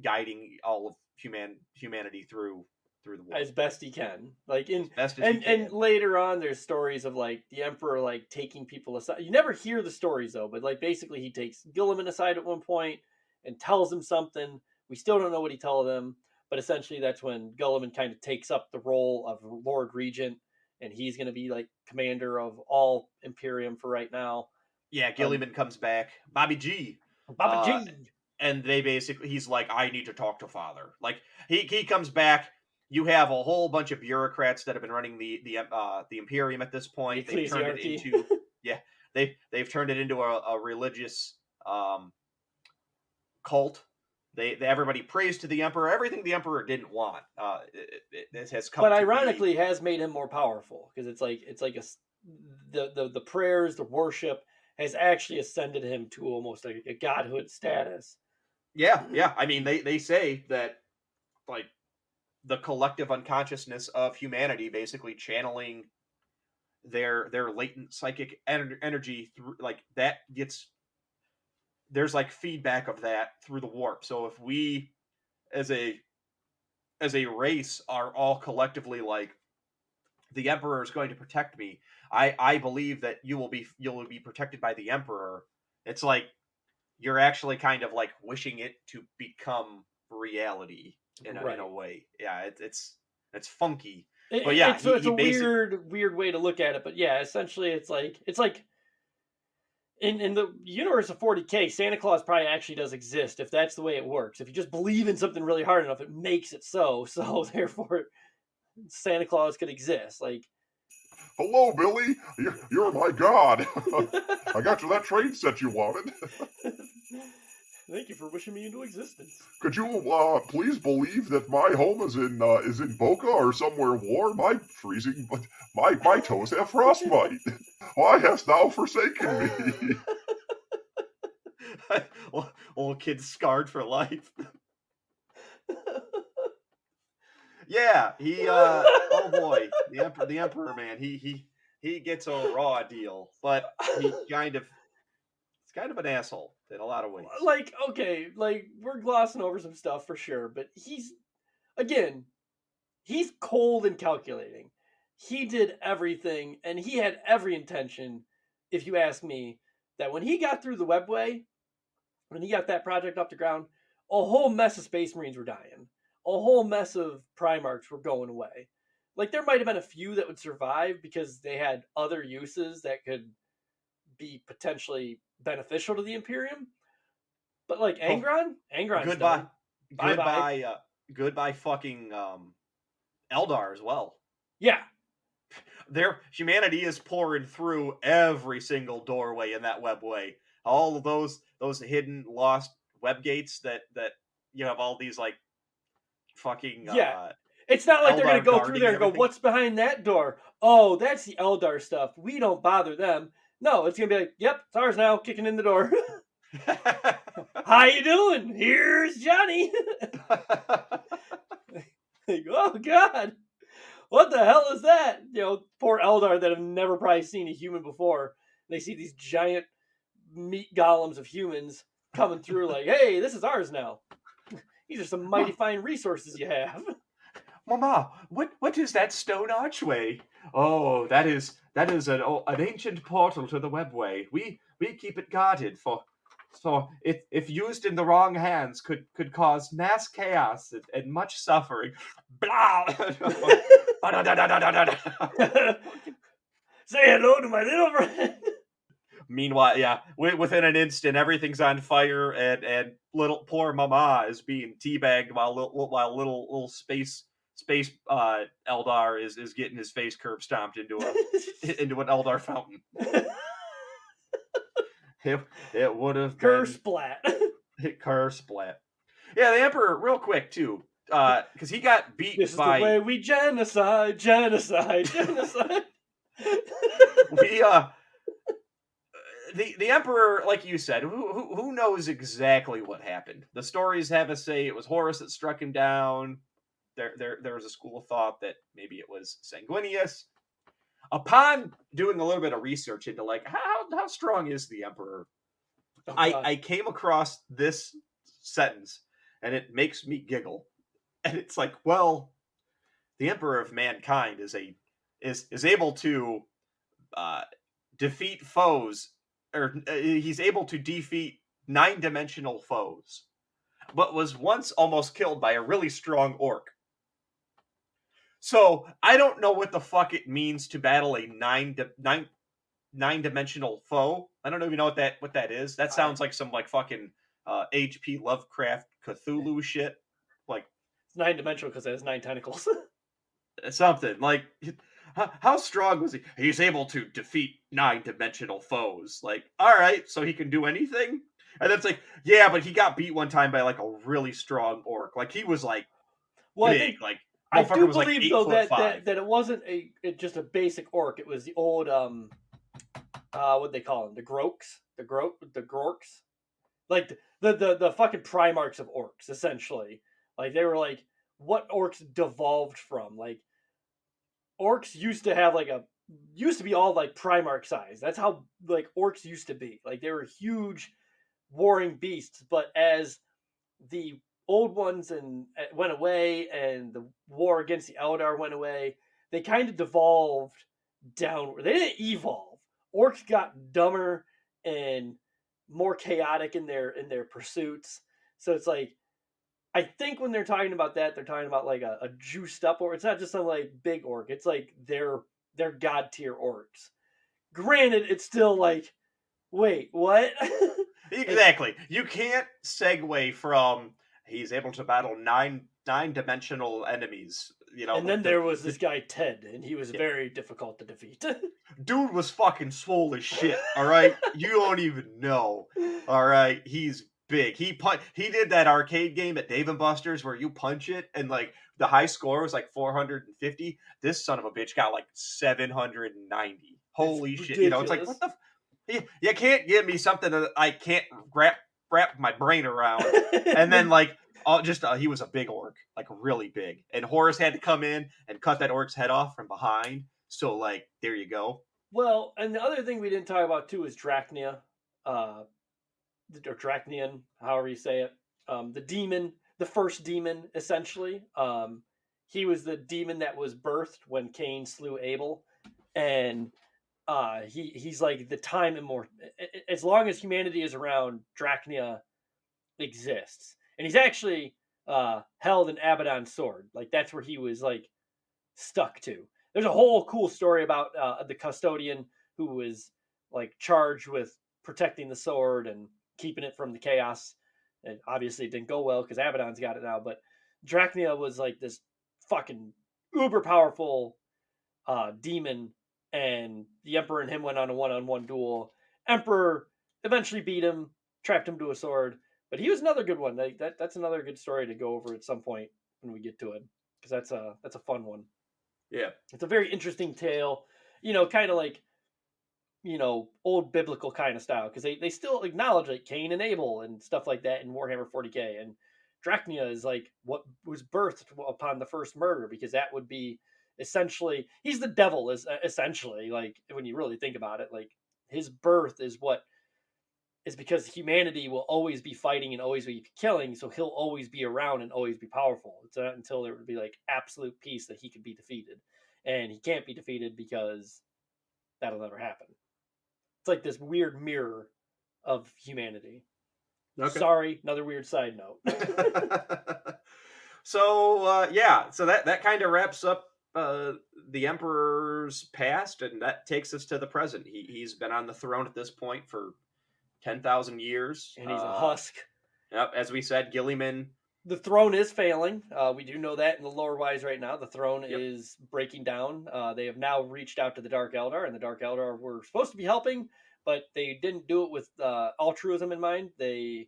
guiding all of humanity through the war as best he can. Like in as best as he can. and later on, there's stories of like the Emperor like taking people aside. You never hear the stories though, but like basically he takes Gilliman aside at one point and tells him something. We still don't know what he told him, but essentially that's when Gilliman kind of takes up the role of Lord Regent, and he's going to be like commander of all Imperium for right now. Yeah, Gilliman comes back. Bobby G. Baba G. And they basically, he's like, I need to talk to Father. Like he comes back. You have a whole bunch of bureaucrats that have been running the Imperium at this point. They've turned it into they've turned it into a religious cult. They everybody prays to the Emperor. Everything the Emperor didn't want. It has come. But ironically, has made him more powerful because it's like the prayers, the worship has actually ascended him to almost like a godhood status. Yeah. I mean, they say that like the collective unconsciousness of humanity, basically channeling their latent psychic energy through like that gets. There's like feedback of that through the warp. So if we, as a race, are all collectively like, the Emperor is going to protect me. I believe that you'll be protected by the Emperor. It's like you're actually kind of like wishing it to become reality in a way. Yeah, it's funky. But yeah, it's a weird way to look at it. But yeah, essentially, it's like in the universe of 40K, Santa Claus probably actually does exist if that's the way it works. If you just believe in something really hard enough, it makes it so. So therefore, Santa Claus could exist. Like, hello, Billy. You're my god. I got you that train set you wanted. Thank you for wishing me into existence. Could you please believe that my home is in Boca or somewhere warm? I'm freezing, but my toes have frostbite. Why hast thou forsaken me? Old kid scarred for life. Yeah, he oh boy, the Emperor man, he gets a raw deal, but he's kind of an asshole in a lot of ways. Like, okay, like we're glossing over some stuff for sure, but he's cold and calculating. He did everything, and he had every intention, if you ask me, that when he got through the webway, when he got that project off the ground, a whole mess of Space Marines were dying. A whole mess of Primarchs were going away. Like, there might have been a few that would survive because they had other uses that could be potentially beneficial to the Imperium. But, like, Angron's goodbye. Bye-bye. Goodbye fucking Eldar as well. Yeah. Their humanity is pouring through every single doorway in that webway. All of those hidden, lost web gates that you have all these, like, fucking it's not like Eldar they're gonna go through there and go, everything. what's behind that door? Oh, that's the Eldar stuff. We don't bother them. No, it's gonna be like, yep, it's ours now, kicking in the door. How you doing? Here's Johnny. Like, oh god, what the hell is that? You know, poor Eldar that have never probably seen a human before. They see these giant meat golems of humans coming through like, hey, this is ours now. These are some mighty fine resources you have. Mama, what is that stone archway? Oh, that is an ancient portal to the webway. We keep it guarded for if used in the wrong hands could cause mass chaos and much suffering. Blah. Say hello to my little friend. Meanwhile, yeah, within an instant, everything's on fire, and little poor Mama is being teabagged while little space Eldar is getting his face curb stomped into an Eldar fountain. It would have been Curse splat. Curse splat. Yeah, the Emperor, real quick too, because he got beat This by. is the way we genocide. We the Emperor, like you said, who knows exactly what happened? The stories have us say it was Horus that struck him down. There was a school of thought that maybe it was Sanguinius. Upon doing a little bit of research into like how how strong is the Emperor? Oh, God. I came across this sentence, and it makes me giggle. And it's like, well, the Emperor of Mankind is able to uh, defeat foes, or he's able to defeat 9-dimensional foes, but was once almost killed by a really strong orc. So I don't know what the fuck it means to battle a nine-dimensional foe. I don't even know what that is. That sounds like some like fucking H.P. Lovecraft Cthulhu shit. Like It's 9-dimensional because it has 9 tentacles. something like how strong was he? He's able to defeat 9-dimensional foes. Like, all right, so he can do anything. And then it's like, yeah, but he got beat one time by like a really strong orc. Like he was like Well, big. I think Like I motherfucker do was like believe 8 though foot 5. that it wasn't just a basic orc. It was the old what they call them, the Groks, the Gorks, like the fucking Primarchs of orcs, essentially. Like they were like what orcs devolved from. Like orcs used to be all like Primarch size. That's how like orcs used to be. Like they were huge warring beasts, but as the old ones and went away and the war against the Eldar went away, they kind of devolved downward. They didn't evolve. Orcs got dumber and more chaotic in their pursuits. So it's like I think when they're talking about that, they're talking about like a juiced up orc. It's not just some like big orc. It's like they're god tier orcs. Granted, it's still like, wait, what? Exactly. You can't segue from he's able to battle nine-dimensional enemies. You know, And then there was this guy Ted, and he was very difficult to defeat. dude was fucking swole as shit. All right, you don't even know. All right, he's big. He did that arcade game at Dave and Buster's where you punch it, and like the high score was like 450. This son of a bitch got like 790. Holy shit! You know, it's like what the. You can't give me something that I can't wrap my brain around. And then like he was a big orc, like really big. And Horus had to come in and cut that orc's head off from behind. So like there you go. Well, and the other thing we didn't talk about too is Drachnia, or Drachnian, however you say it. The demon, the first demon, essentially. He was the demon that was birthed when Cain slew Abel, and he's like the time immortal. As long as humanity is around, Drachnia exists, and he's actually held an Abaddon sword. Like that's where he was like stuck to. There's a whole cool story about the custodian who was like charged with protecting the sword and keeping it from the chaos. And obviously it didn't go well because Abaddon's got it now. But Drachnia was like this fucking uber powerful demon, and the Emperor and him went on a one-on-one duel. Emperor eventually beat him, trapped him to a sword. But he was another good one. That's another good story to go over at some point when we get to it, because that's a fun one. Yeah, it's a very interesting tale. You know, kind of like old biblical kind of style, because they still acknowledge like Cain and Abel and stuff like that in Warhammer 40k. And Drachnia is like what was birthed upon the first murder, because that would be essentially he's the devil, is essentially, like when you really think about it, like his birth is what is because humanity will always be fighting and always be killing, so he'll always be around and always be powerful. It's not until there would be like absolute peace that he could be defeated, and he can't be defeated because that'll never happen. It's like this weird mirror of humanity. Okay. Sorry, another weird side note. So so that kind of wraps up the Emperor's past, and that takes us to the present. He's been on the throne at this point for 10,000 years. And he's a husk. Yep, as we said, Gilliman. The throne is failing. We do know that in the lore wise right now. The throne is breaking down. They have now reached out to the Dark Eldar, and the Dark Eldar were supposed to be helping, but they didn't do it with altruism in mind. They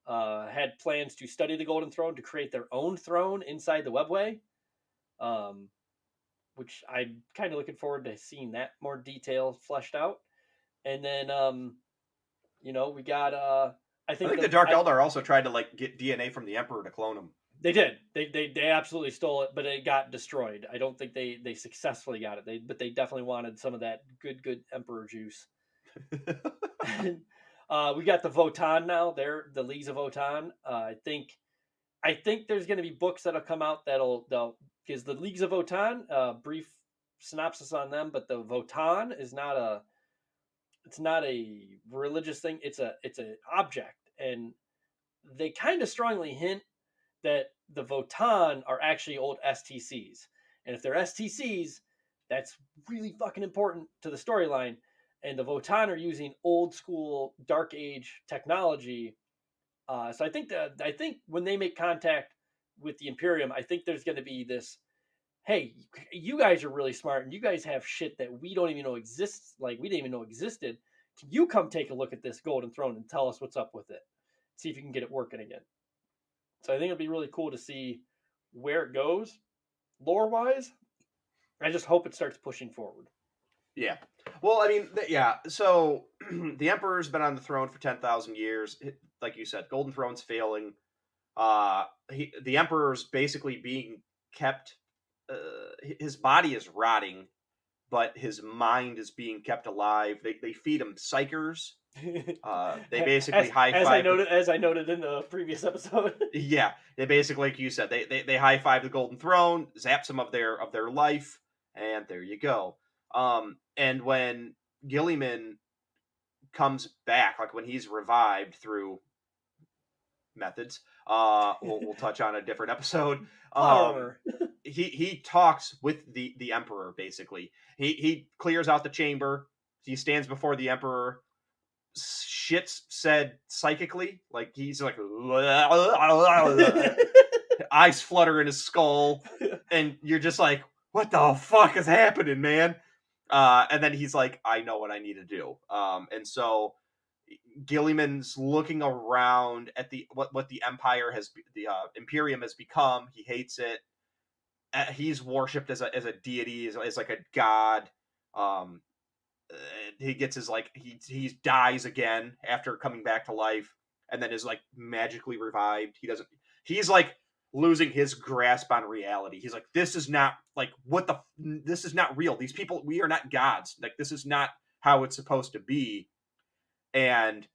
had plans to study the Golden Throne to create their own throne inside the Webway, which I'm kind of looking forward to seeing that more detail fleshed out. And then, we got... I think the Dark Eldar also tried to like get DNA from the Emperor to clone him. They did. They absolutely stole it, but it got destroyed. I don't think they successfully got it. But they definitely wanted some of that good Emperor juice. We got the Votan now. They're the Leagues of Votan. I think there's going to be books that'll come out they'll because the Leagues of Votan. Brief synopsis on them, but the Votan is not a it's not a religious thing. It's an object, and they kind of strongly hint that the Votan are actually old STCs, and if they're STCs, that's really fucking important to the storyline. And the Votan are using old school Dark Age technology. So I think when they make contact with the Imperium, I think there's going to be this. Hey, you guys are really smart, and you guys have shit that we don't even know exists. Like we didn't even know existed. Can you come take a look at this Golden Throne and tell us what's up with it? See if you can get it working again. So I think it'll be really cool to see where it goes, lore wise. I just hope it starts pushing forward. Yeah. Well, I mean, yeah. So the Emperor's been on the throne for 10,000 years. Like you said, Golden Throne's failing. The Emperor's basically being kept. His body is rotting, but his mind is being kept alive. They feed him psychers. They basically high five. As I noted in the previous episode. Yeah, they basically, like you said, they high five the Golden Throne, zaps them of their life, and there you go. And when Gilliman comes back, like when he's revived through methods, we'll touch on a different episode. He talks with the Emperor. Basically, he clears out the chamber. He stands before the Emperor. Shit's said psychically, like he's like eyes flutter in his skull, and you're just like, what the fuck is happening, man? And then he's like, I know what I need to do. And so Gilliman's looking around at what the Empire the Imperium has become. He hates it. He's worshipped as a deity, as like a god. He gets his like he dies again after coming back to life, and then is like magically revived. He's like losing his grasp on reality. He's like, this is not like this is not real. These people, we are not gods. Like this is not how it's supposed to be. And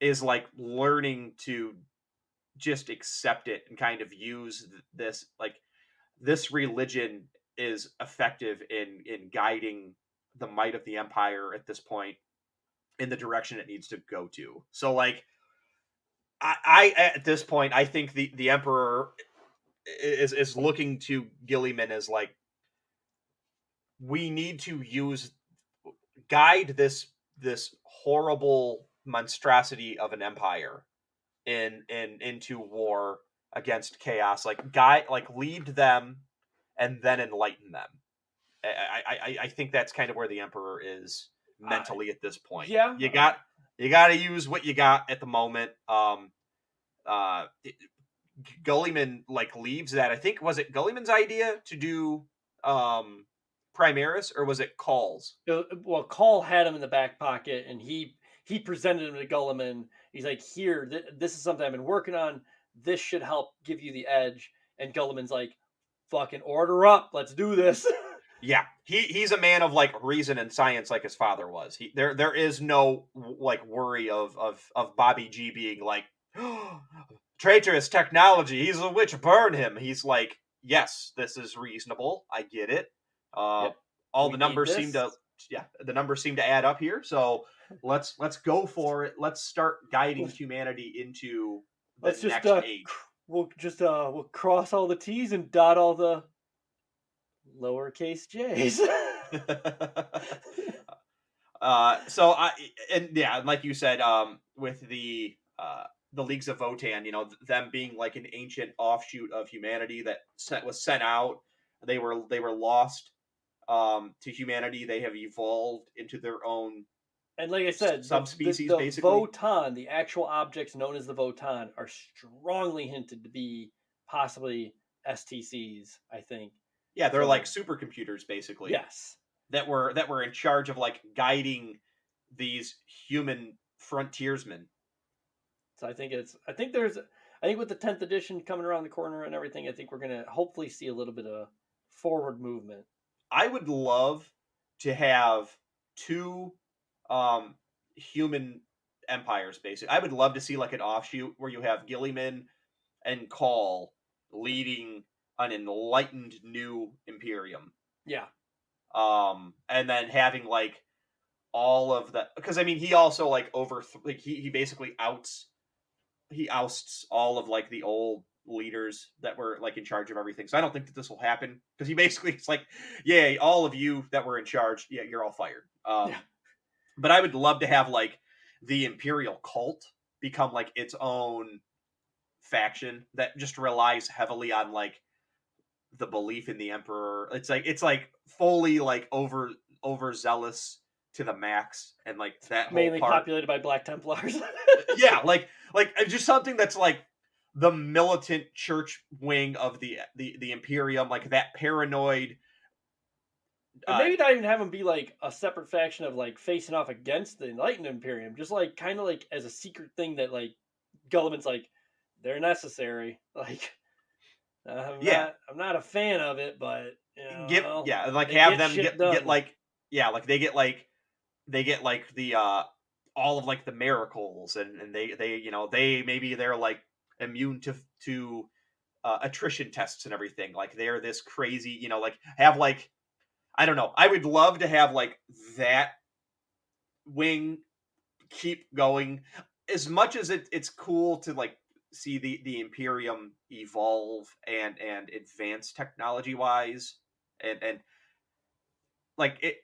is like learning to just accept it and kind of use this, like this religion is effective in guiding the might of the Empire at this point in the direction it needs to go to. So like I at this point, I think the Emperor is looking to Gilliman as like, we need to guide this horrible monstrosity of an empire into war against chaos, like lead them and then enlighten them. I think that's kind of where the Emperor is mentally at this point. Yeah, you got to use what you got at the moment. Gulliman like leaves that. I think, was it Gulliman's idea to do Primaris, or was it Call's? Well, Call had him in the back pocket, and he presented him to Gulliman. He's like, here, this is something I've been working on. This should help give you the edge. And Gulliman's like, fucking order up. Let's do this. Yeah, he's a man of like reason and science, like his father was. There is no like worry of Bobby G being like, oh, traitorous technology. He's a witch. Burn him. He's like, yes, this is reasonable. I get it. Yep. All the numbers seem to add up here. So let's go for it. Let's start guiding humanity into the next age. We'll cross all the T's and dot all the lowercase j's. Like you said, with the Leagues of Votan, you know, them being like an ancient offshoot of humanity that was sent out. They were lost to humanity. They have evolved into their own, and like I said, subspecies. The basically, Votan, the actual objects known as the Votan, are strongly hinted to be possibly STCs. I think. Yeah, they're like supercomputers, basically. Yes, that were in charge of like guiding these human frontiersmen. So I think with the 10th edition coming around the corner and everything, I think we're gonna hopefully see a little bit of forward movement. I would love to have two human empires, basically. I would love to see like an offshoot where you have Gilliman and Call leading an enlightened new Imperium. Yeah. And then having like all of the, because I mean he also like he basically ousts all of like the old leaders that were like in charge of everything. So I don't think that this will happen because he basically it's like, yeah, all of you that were in charge, yeah, you're all fired. Yeah. But I would love to have like the Imperial cult become like its own faction that just relies heavily on like the belief in the Emperor. It's like fully like overzealous to the max, and like that whole Mainly part. populated by Black Templars. Yeah, like just something that's like the militant church wing of the Imperium, like that paranoid. Or maybe not even have them be like a separate faction of like facing off against the Enlightened Imperium, just like kind of like as a secret thing that like Gulliman's like they're necessary. Like I'm not a fan of it, but Like they have them shit get done. like like they get like the all of like the miracles, and they maybe they're like immune to attrition tests and everything. Like they're this crazy, like have like I don't know. I would love to have like that wing keep going. As much as it's cool to like see the Imperium evolve and advance technology wise, and like it.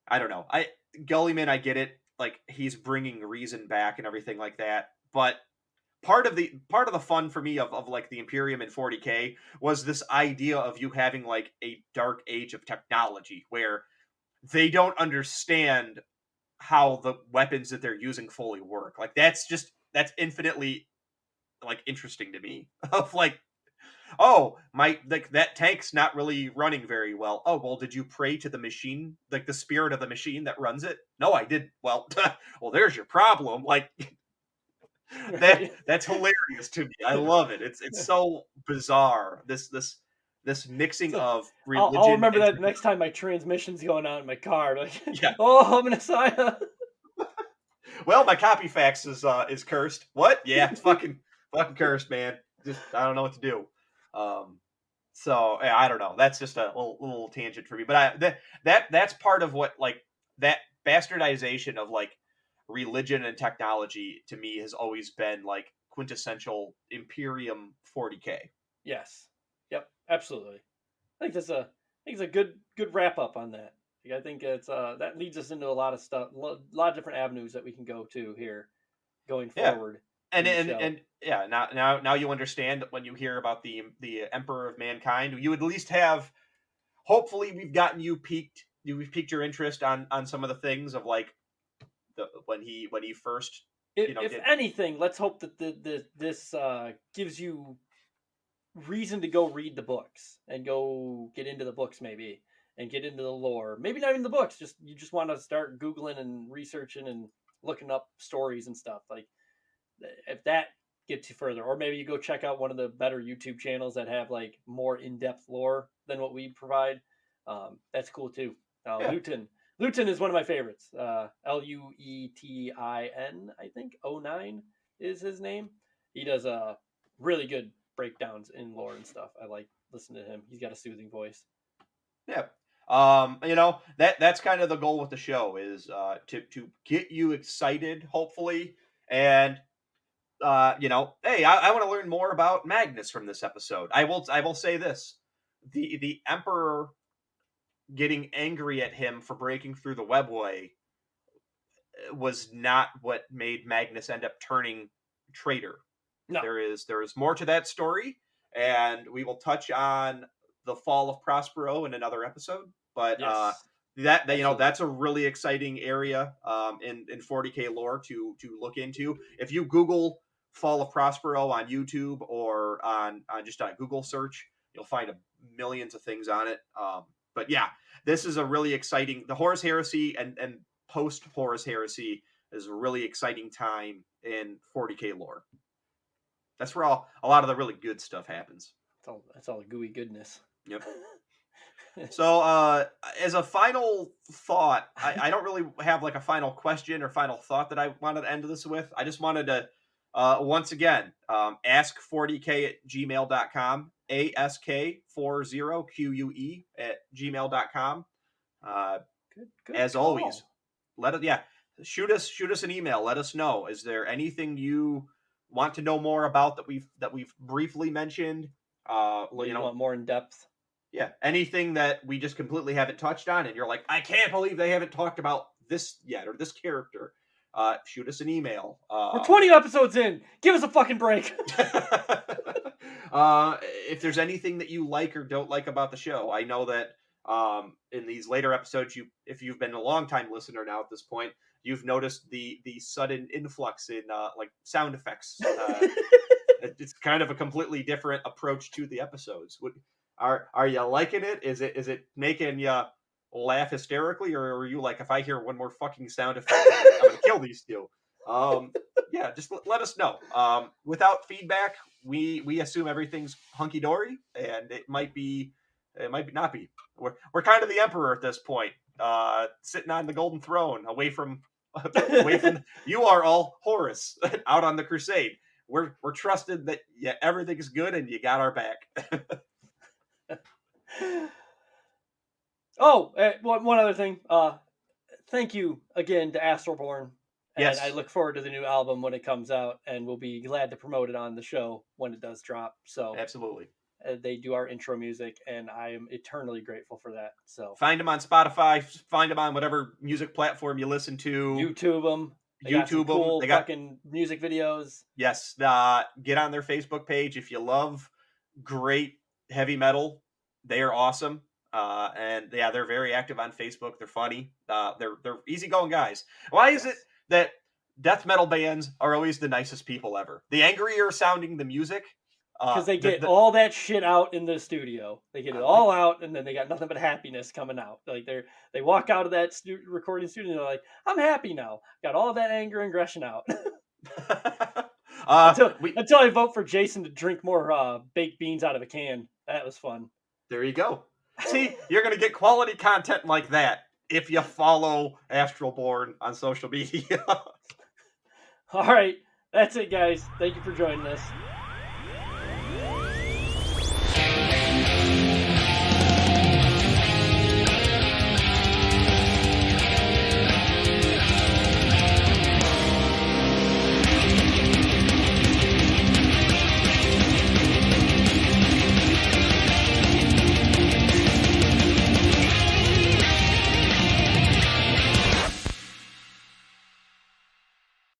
I don't know. Gulliman, I get it. Like he's bringing reason back and everything like that, but part of the fun for me of like the Imperium in 40k was this idea of you having like a dark age of technology where they don't understand how the weapons that they're using fully work. Like that's infinitely like interesting to me. Of like, oh, my like that tank's not really running very well. Oh, well, did you pray to the machine, like the spirit of the machine that runs it? No, I didn't. Well, well, there's your problem. Like that's hilarious to me. I love it. It's so bizarre. This mixing So, of religion. I'll remember and that next time my transmission's going out in my car. Like, Yeah. oh, I'm Messiah. Well, my Copyfax is cursed. What? Yeah, it's fucking cursed, man. Just I don't know what to do. So yeah, I don't know. That's just a little tangent for me. But that's part of what like that bastardization of like religion and technology to me has always been like quintessential Imperium 40k. Yes. Yep. Absolutely. I think it's a good wrap up on that. Like, I think it's that leads us into a lot of stuff, a lot of different avenues that we can go to here going Yeah. forward. And yeah, now you understand when you hear about the Emperor of Mankind, you would at least have. Hopefully, we've piqued your interest on some of the things of like when he first. If anything, let's hope that this gives you reason to go read the books and go get into the books maybe and get into the lore. Maybe not even the books. You just want to start Googling and researching and looking up stories and stuff. Like if that gets you further, or maybe you go check out one of the better YouTube channels that have like more in-depth lore than what we provide. That's cool too. Yeah. Luton is one of my favorites. Luetin, I think 09 is his name. He does really good breakdowns in lore and stuff. I like listening to him. He's got a soothing voice. Yeah. That's kind of the goal with the show is to get you excited, hopefully, and hey, I want to learn more about Magnus from this episode. I will say this: the Emperor getting angry at him for breaking through the webway was not what made Magnus end up turning traitor. No. There is more to that story, and we will touch on the fall of Prospero in another episode. But yes. That's a really exciting area in 40k lore to look into. If you Google Fall of Prospero on YouTube or on just a Google search, you'll find millions of things on it. But yeah, this is a really exciting. The Horus Heresy and post Horus Heresy is a really exciting time in 40k lore. That's where a lot of the really good stuff happens. That's all the gooey goodness. Yep. So, as a final thought, I don't really have like a final question or final thought that I wanted to end this with. I just wanted to, once again, ask40que at gmail.com, ask40que at gmail.com. Good As call. always, shoot us an email. Let us know. Is there anything you want to know more about that we've briefly mentioned? You want more in depth? Yeah, anything that we just completely haven't touched on, and you're like, I can't believe they haven't talked about this yet or this character. Shoot us an email. We're 20 episodes in. Give us a fucking break. If there's anything that you like or don't like about the show, I know that in these later episodes, if you've been a long time listener now at this point, you've noticed the sudden influx in like sound effects. It's kind of a completely different approach to the episodes. Are you liking it? Is it making you laugh hysterically, or are you like, if I hear one more fucking sound effect, I'm gonna kill these two? Yeah, just let us know. Without feedback, we assume everything's hunky dory, and it might not be. We're kind of the emperor at this point, sitting on the golden throne, away from you are all Horus out on the crusade. We're trusted that everything's good and you got our back. Oh, one other thing. Thank you again to Astroborn. And Yes. I look forward to the new album when it comes out, and we'll be glad to promote it on the show when it does drop. So Absolutely. They do our intro music, and I am eternally grateful for that. So find them on Spotify. Find them on whatever music platform you listen to. YouTube them. They got some cool fucking music videos. Yes. Get on their Facebook page if you love great heavy metal. They are awesome. And yeah, they're very active on Facebook. They're funny. They're easygoing guys. Why is it that death metal bands are always the nicest people ever? The angrier sounding the music, because they get all that shit out in the studio. They get it all out, and then they got nothing but happiness coming out. Like they walk out of that recording studio, and they're like, "I'm happy now. Got all that anger and aggression out." Until I vote for Jason to drink more baked beans out of a can. That was fun. There you go. See, you're gonna get quality content like that if you follow Astralborn on social media. All right, that's it, guys. Thank you for joining us.